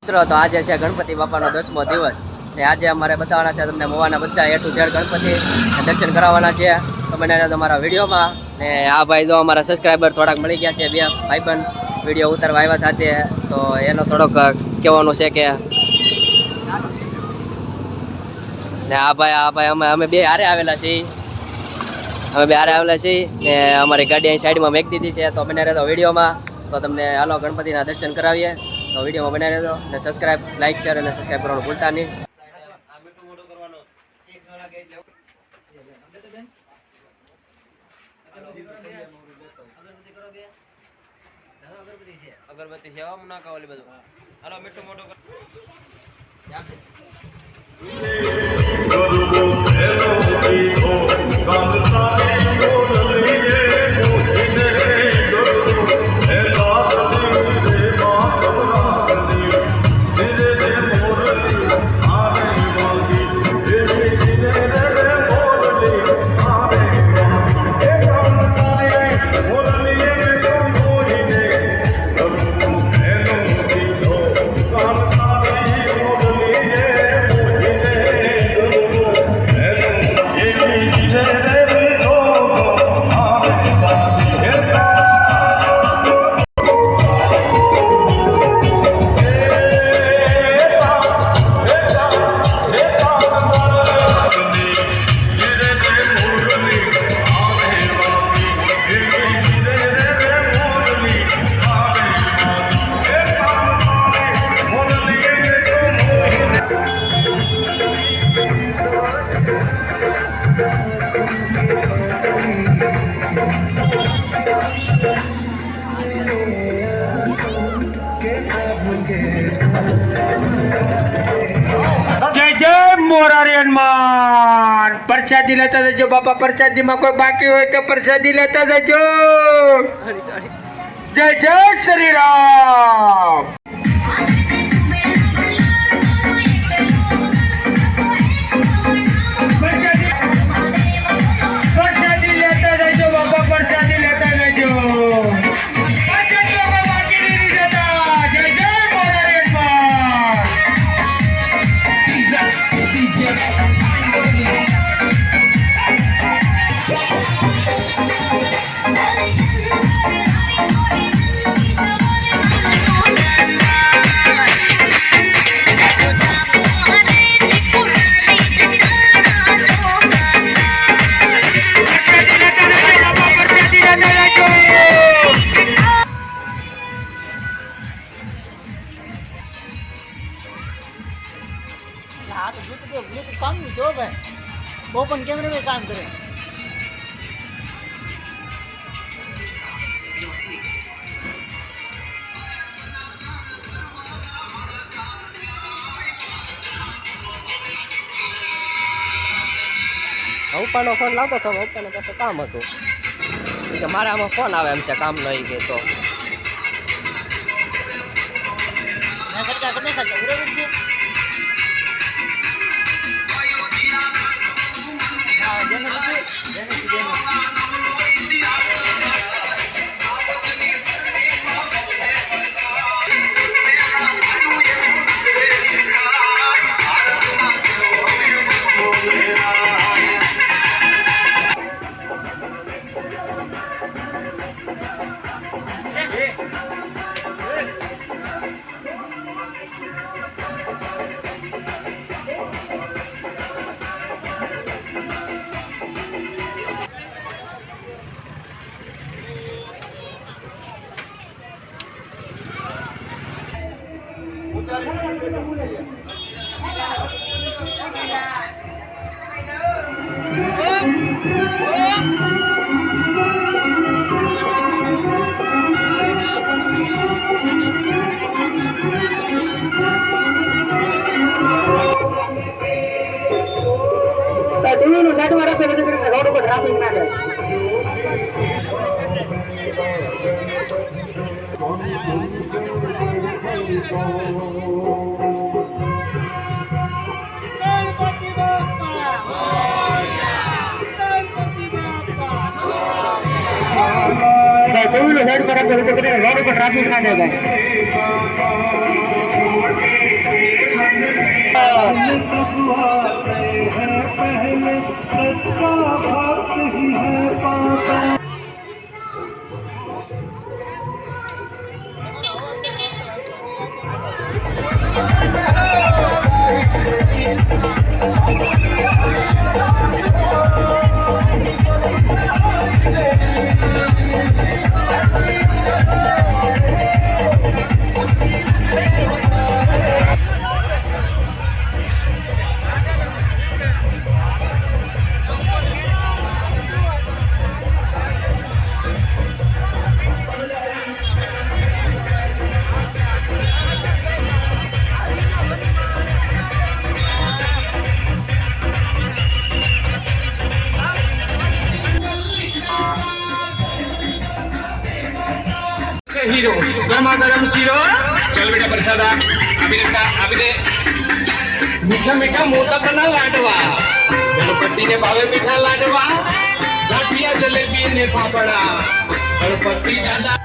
મિત્રો તો આજે છે ગણપતિ બાપાનો 10મો દિવસ ને આજે અમારે બતાવવાના છે તમને મવાના બધા A to Z ગણપતિ દર્શન કરાવવાના છે તો બને રહેજો તમારા વિડીયોમાં ને આ ભાઈ જો અમારા સબસ્ક્રાઈબર થોડાક મળી ગયા છે બે ભાઈબંધ વિડીયો ઉતારવા આવ્યા સાથે તો એનો થોડોક કહેવાનું છે કે ને આ ભાઈ અમે બે હારે આવેલા છીએ ને અમારી ગાડી અહીં સાઈડમાં મેક દીધી છે તો બને રહેજો વિડીયોમાં તો તમને હાલો ગણપતિના દર્શન કરાવીએ તો વિડીયોમાં બનાવી રહેજો ને સબસ્ક્રાઇબ લાઈક શેર અને સબસ્ક્રાઇબ કરવાનું ભૂલતા નહીં અગરબત્તી સેવા ના કાવલી બધું હાલો મીઠું મોટું प्रसादी लेता जाओ बापा प्रसादी में कोई बाकी हो तो प्रसादी लेता जाओ जय जय श्री राम प्रसादी लेता जाओ बापा प्रसादी लेता जाओ काम नहीं शो है ओपन कैमरे में काम करें પપ્પાનો ફોન લાવતો હતો પપ્પાને પાસે કામ હતું કે મારે આમાં ફોન આવે એમ છે કામ લઈ ગઈ તો रोड पर ट्रैफिक ना है रोड पर ट्रैफिक ना है શીરો ગરમા ગરમ શીરો ચાલ બેટા પ્રસાદ આપી દે મીઠા મીઠા મોદકના લાડવા ગણપતિને ભાવે મીઠા લાડવા ગાંઠિયા જલેબી ને પાપડા ગણપતિ દાદા